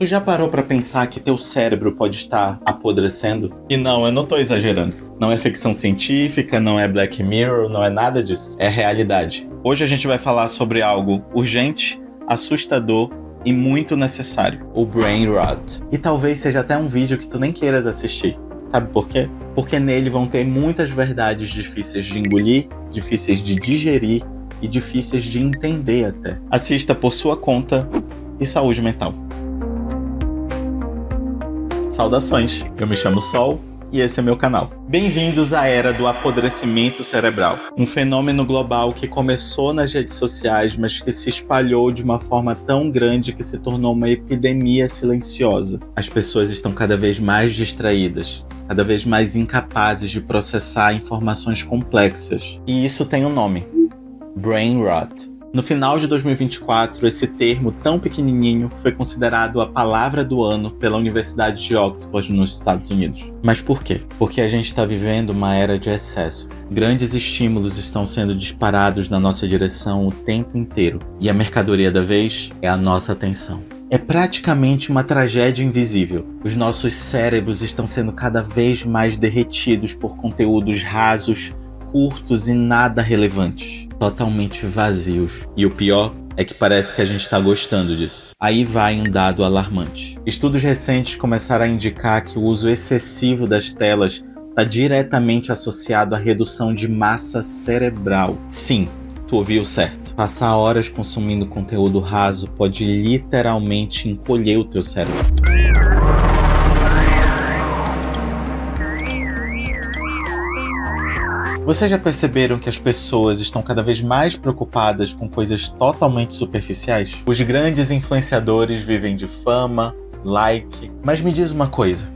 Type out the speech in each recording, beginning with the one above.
Tu já parou pra pensar que teu cérebro pode estar apodrecendo? E não, eu não tô exagerando. Não é ficção científica, não é Black Mirror, não é nada disso. É realidade. Hoje a gente vai falar sobre algo urgente, assustador e muito necessário. O Brain Rot. E talvez seja até um vídeo que tu nem queiras assistir. Sabe por quê? Porque nele vão ter muitas verdades difíceis de engolir, difíceis de digerir e difíceis de entender até. Assista por sua conta e saúde mental. Saudações, eu me chamo Sol e esse é meu canal. Bem-vindos à era do apodrecimento cerebral, um fenômeno global que começou nas redes sociais, mas que se espalhou de uma forma tão grande que se tornou uma epidemia silenciosa. As pessoas estão cada vez mais distraídas, cada vez mais incapazes de processar informações complexas. E isso tem um nome: Brain Rot. No final de 2024, esse termo tão pequenininho foi considerado a palavra do ano pela Universidade de Oxford, nos Estados Unidos. Mas por quê? Porque a gente está vivendo uma era de excesso. Grandes estímulos estão sendo disparados na nossa direção o tempo inteiro. E a mercadoria da vez é a nossa atenção. É praticamente uma tragédia invisível. Os nossos cérebros estão sendo cada vez mais derretidos por conteúdos rasos, curtos e nada relevantes. Totalmente vazios. E o pior é que parece que a gente está gostando disso. Aí vai um dado alarmante. Estudos recentes começaram a indicar que o uso excessivo das telas está diretamente associado à redução de massa cerebral. Sim, tu ouviu certo. Passar horas consumindo conteúdo raso pode literalmente encolher o teu cérebro. Vocês já perceberam que as pessoas estão cada vez mais preocupadas com coisas totalmente superficiais? Os grandes influenciadores vivem de fama, like. Mas me diz uma coisa: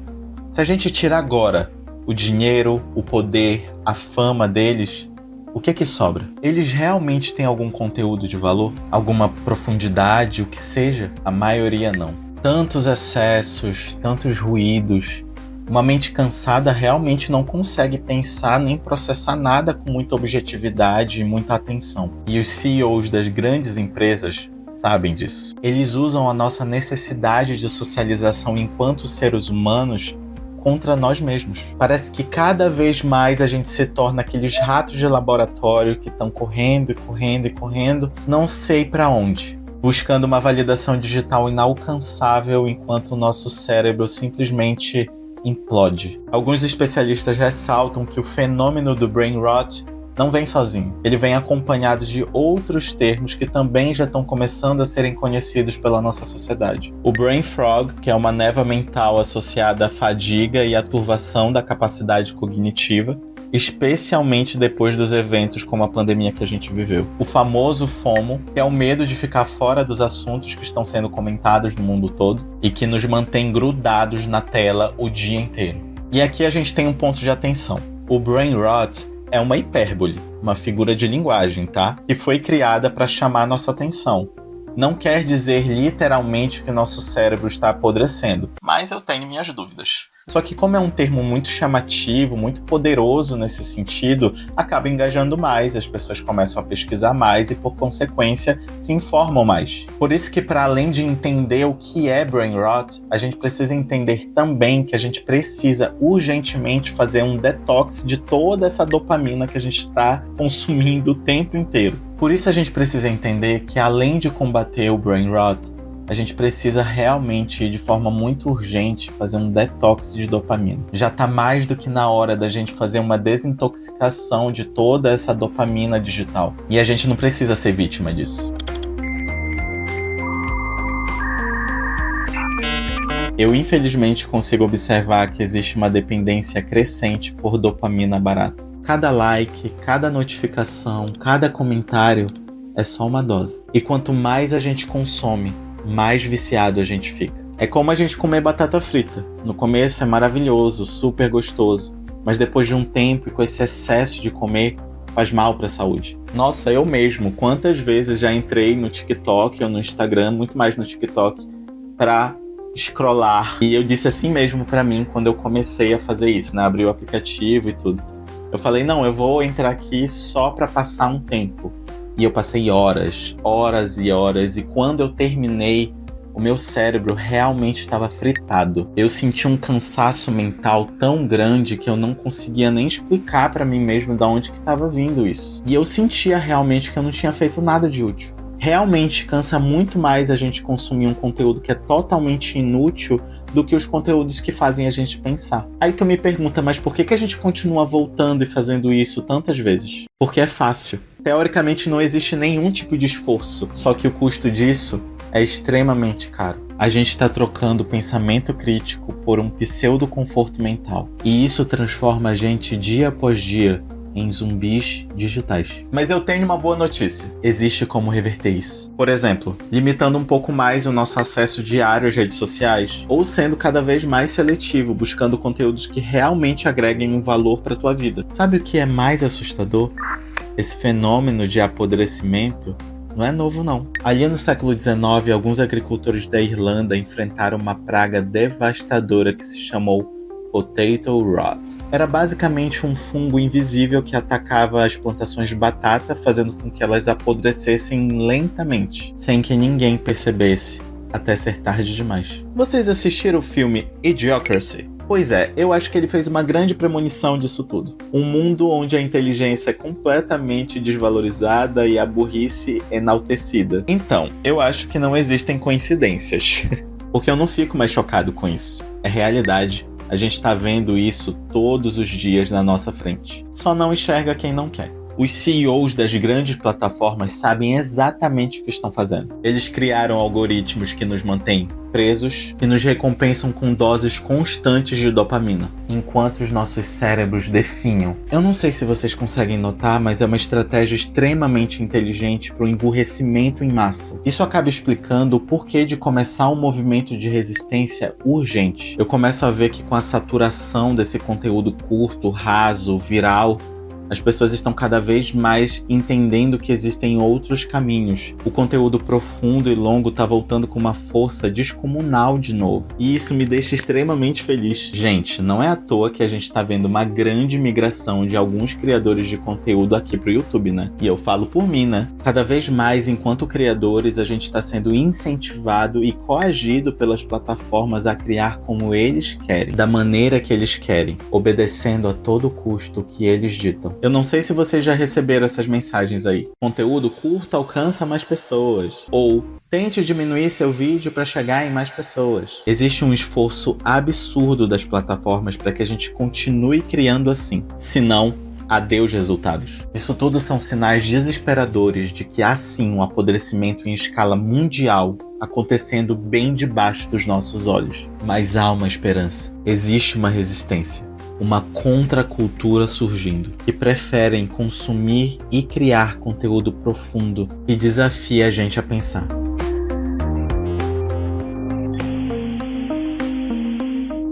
se a gente tirar agora o dinheiro, o poder, a fama deles, o que é que sobra? Eles realmente têm algum conteúdo de valor? Alguma profundidade, o que seja? A maioria não. Tantos excessos, tantos ruídos. Uma mente cansada realmente não consegue pensar nem processar nada com muita objetividade e muita atenção. E os CEOs das grandes empresas sabem disso. Eles usam a nossa necessidade de socialização enquanto seres humanos contra nós mesmos. Parece que cada vez mais a gente se torna aqueles ratos de laboratório que estão correndo e correndo e correndo, não sei para onde, buscando uma validação digital inalcançável enquanto o nosso cérebro simplesmente implode. Alguns especialistas ressaltam que o fenômeno do Brain Rot não vem sozinho. Ele vem acompanhado de outros termos que também já estão começando a serem conhecidos pela nossa sociedade. O Brain Fog, que é uma névoa mental associada à fadiga e à turvação da capacidade cognitiva, especialmente depois dos eventos como a pandemia que a gente viveu. O famoso FOMO, que é o medo de ficar fora dos assuntos que estão sendo comentados no mundo todo e que nos mantém grudados na tela o dia inteiro. E aqui a gente tem um ponto de atenção. O Brain Rot é uma hipérbole, uma figura de linguagem, tá? Que foi criada para chamar nossa atenção. Não quer dizer literalmente que nosso cérebro está apodrecendo, mas eu tenho minhas dúvidas. Só que como é um termo muito chamativo, muito poderoso nesse sentido, acaba engajando mais, as pessoas começam a pesquisar mais e, por consequência, se informam mais. Por isso que, para além de entender o que é Brain Rot, a gente precisa entender também que a gente precisa urgentemente fazer um detox de toda essa dopamina que a gente está consumindo o tempo inteiro. Por isso a gente precisa entender que, além de combater o Brain Rot, a gente precisa realmente, de forma muito urgente, fazer um detox de dopamina. Já tá mais do que na hora da gente fazer uma desintoxicação de toda essa dopamina digital. E a gente não precisa ser vítima disso. Eu, infelizmente, consigo observar que existe uma dependência crescente por dopamina barata. Cada like, cada notificação, cada comentário é só uma dose. E quanto mais a gente consome, mais viciado a gente fica. É como a gente comer batata frita. No começo é maravilhoso, super gostoso, mas depois de um tempo e com esse excesso de comer, faz mal para a saúde. Nossa, eu mesmo, quantas vezes já entrei no TikTok ou no Instagram, muito mais no TikTok, para scrollar. E eu disse assim mesmo para mim quando eu comecei a fazer isso, né? Abri o aplicativo e tudo. Eu falei, não, eu vou entrar aqui só para passar um tempo. E eu passei horas, horas e horas, e quando eu terminei, o meu cérebro realmente estava fritado. Eu senti um cansaço mental tão grande que eu não conseguia nem explicar para mim mesmo de onde que estava vindo isso. E eu sentia realmente que eu não tinha feito nada de útil. Realmente cansa muito mais a gente consumir um conteúdo que é totalmente inútil do que os conteúdos que fazem a gente pensar. Aí tu me pergunta, mas por que a gente continua voltando e fazendo isso tantas vezes? Porque é fácil. Teoricamente não existe nenhum tipo de esforço, só que o custo disso é extremamente caro. A gente está trocando o pensamento crítico por um pseudo conforto mental. E isso transforma a gente dia após dia em zumbis digitais. Mas eu tenho uma boa notícia. Existe como reverter isso. Por exemplo, limitando um pouco mais o nosso acesso diário às redes sociais, ou sendo cada vez mais seletivo, buscando conteúdos que realmente agreguem um valor para tua vida. Sabe o que é mais assustador? Esse fenômeno de apodrecimento não é novo, não. Ali no século XIX, alguns agricultores da Irlanda enfrentaram uma praga devastadora que se chamou Potato Rot. Era basicamente um fungo invisível que atacava as plantações de batata, fazendo com que elas apodrecessem lentamente, sem que ninguém percebesse, até ser tarde demais. Vocês assistiram o filme Idiocracy? Pois é, eu acho que ele fez uma grande premonição disso tudo. Um mundo onde a inteligência é completamente desvalorizada e a burrice enaltecida. Então, eu acho que não existem coincidências. Porque eu não fico mais chocado com isso. É realidade. A gente tá vendo isso todos os dias na nossa frente. Só não enxerga quem não quer. Os CEOs das grandes plataformas sabem exatamente o que estão fazendo. Eles criaram algoritmos que nos mantêm presos e nos recompensam com doses constantes de dopamina, enquanto os nossos cérebros definham. Eu não sei se vocês conseguem notar, mas é uma estratégia extremamente inteligente para o emburrecimento em massa. Isso acaba explicando o porquê de começar um movimento de resistência urgente. Eu começo a ver que com a saturação desse conteúdo curto, raso, viral, as pessoas estão cada vez mais entendendo que existem outros caminhos. O conteúdo profundo e longo está voltando com uma força descomunal de novo. E isso me deixa extremamente feliz. Gente, não é à toa que a gente está vendo uma grande migração de alguns criadores de conteúdo aqui pro YouTube, né? E eu falo por mim, né? Cada vez mais, enquanto criadores, a gente está sendo incentivado e coagido pelas plataformas a criar como eles querem, da maneira que eles querem, obedecendo a todo custo o que eles ditam. Eu não sei se vocês já receberam essas mensagens aí. Conteúdo curto alcança mais pessoas. Ou tente diminuir seu vídeo para chegar em mais pessoas. Existe um esforço absurdo das plataformas para que a gente continue criando assim. Senão, adeus resultados. Isso tudo são sinais desesperadores de que há sim um apodrecimento em escala mundial acontecendo bem debaixo dos nossos olhos. Mas há uma esperança. Existe uma resistência. Uma contracultura surgindo, que preferem consumir e criar conteúdo profundo que desafia a gente a pensar.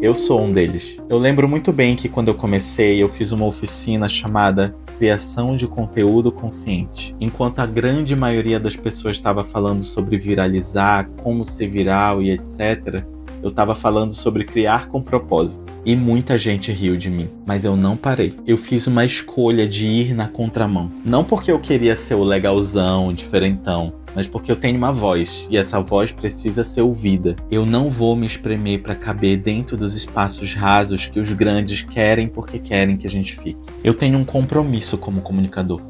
Eu sou um deles. Eu lembro muito bem que quando eu comecei, eu fiz uma oficina chamada Criação de Conteúdo Consciente. Enquanto a grande maioria das pessoas estava falando sobre viralizar, como ser viral e etc., eu estava falando sobre criar com propósito. E muita gente riu de mim. Mas eu não parei. Eu fiz uma escolha de ir na contramão. Não porque eu queria ser o legalzão, o diferentão, mas porque eu tenho uma voz. E essa voz precisa ser ouvida. Eu não vou me espremer para caber dentro dos espaços rasos que os grandes querem porque querem que a gente fique. Eu tenho um compromisso como comunicador.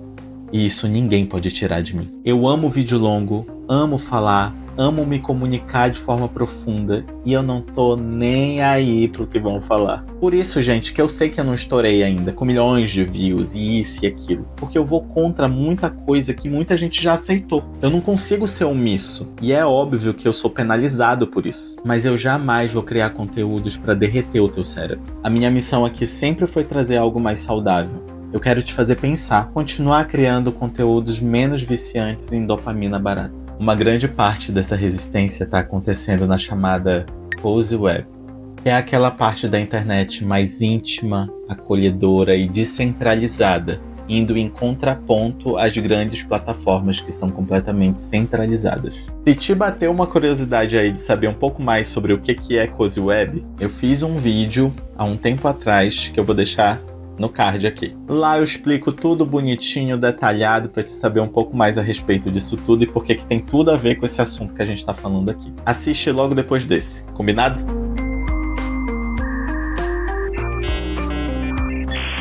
E isso ninguém pode tirar de mim. Eu amo vídeo longo, amo falar, amo me comunicar de forma profunda e eu não tô nem aí pro que vão falar. Por isso, gente, que eu sei que eu não estourei ainda com milhões de views e isso e aquilo, porque eu vou contra muita coisa que muita gente já aceitou. Eu não consigo ser omisso e é óbvio que eu sou penalizado por isso, mas eu jamais vou criar conteúdos para derreter o teu cérebro. A minha missão aqui sempre foi trazer algo mais saudável. Eu quero te fazer pensar, continuar criando conteúdos menos viciantes em dopamina barata. Uma grande parte dessa resistência está acontecendo na chamada Cozy Web, que é aquela parte da internet mais íntima, acolhedora e descentralizada, indo em contraponto às grandes plataformas que são completamente centralizadas. Se te bateu uma curiosidade aí de saber um pouco mais sobre o que é Cozy Web, eu fiz um vídeo há um tempo atrás que eu vou deixar no card aqui. Lá eu explico tudo bonitinho, detalhado, pra te saber um pouco mais a respeito disso tudo e porque que tem tudo a ver com esse assunto que a gente tá falando aqui. Assiste logo depois desse, combinado?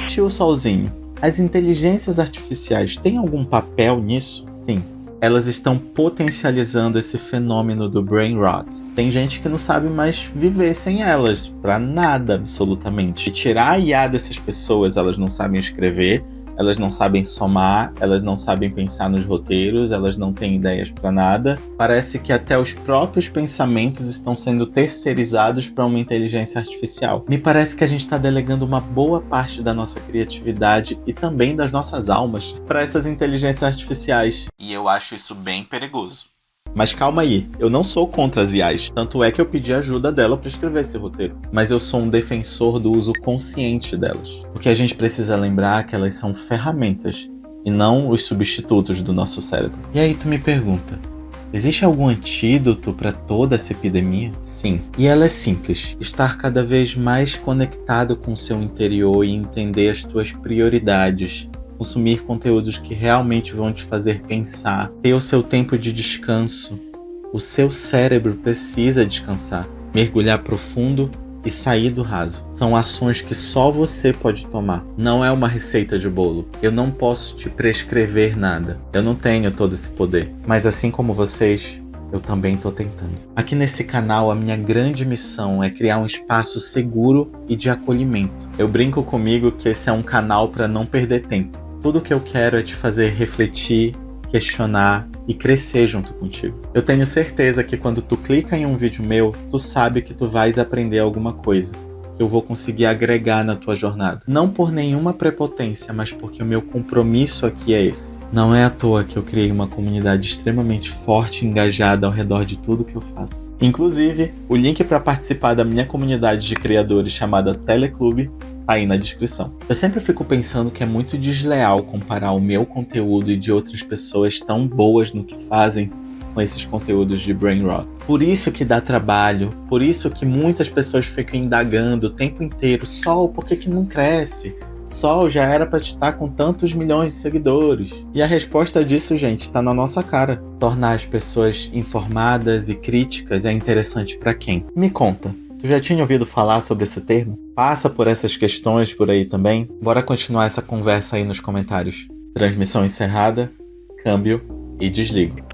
Tio Solzinho, as inteligências artificiais têm algum papel nisso? Sim. Elas estão potencializando esse fenômeno do brain rot. Tem gente que não sabe mais viver sem elas, pra nada absolutamente. E tirar a IA dessas pessoas, elas não sabem escrever, elas não sabem somar, elas não sabem pensar nos roteiros, elas não têm ideias pra nada. Parece que até os próprios pensamentos estão sendo terceirizados para uma inteligência artificial. Me parece que a gente está delegando uma boa parte da nossa criatividade e também das nossas almas para essas inteligências artificiais. E eu acho isso bem perigoso. Mas calma aí, eu não sou contra as IAs, tanto é que eu pedi ajuda dela para escrever esse roteiro. Mas eu sou um defensor do uso consciente delas. Porque a gente precisa lembrar que elas são ferramentas e não os substitutos do nosso cérebro. E aí tu me pergunta, existe algum antídoto para toda essa epidemia? Sim, e ela é simples. Estar cada vez mais conectado com o seu interior e entender as tuas prioridades. Consumir conteúdos que realmente vão te fazer pensar, ter o seu tempo de descanso. O seu cérebro precisa descansar, mergulhar profundo e sair do raso. São ações que só você pode tomar. Não é uma receita de bolo. Eu não posso te prescrever nada. Eu não tenho todo esse poder. Mas assim como vocês, eu também estou tentando. Aqui nesse canal, a minha grande missão é criar um espaço seguro e de acolhimento. Eu brinco comigo que esse é um canal para não perder tempo. Tudo que eu quero é te fazer refletir, questionar e crescer junto contigo. Eu tenho certeza que quando tu clica em um vídeo meu, tu sabe que tu vais aprender alguma coisa, que eu vou conseguir agregar na tua jornada. Não por nenhuma prepotência, mas porque o meu compromisso aqui é esse. Não é à toa que eu criei uma comunidade extremamente forte e engajada ao redor de tudo que eu faço. Inclusive, o link para participar da minha comunidade de criadores chamada Teleclube tá aí na descrição. Eu sempre fico pensando que é muito desleal comparar o meu conteúdo e de outras pessoas tão boas no que fazem com esses conteúdos de brain rot. Por isso que dá trabalho, por isso que muitas pessoas ficam indagando o tempo inteiro, Sol, por que não cresce? Sol, já era pra te estar com tantos milhões de seguidores. E a resposta disso, gente, tá na nossa cara. Tornar as pessoas informadas e críticas é interessante pra quem? Me conta. Tu já tinha ouvido falar sobre esse termo? Passa por essas questões por aí também? Bora continuar essa conversa aí nos comentários. Transmissão encerrada, câmbio e desligo.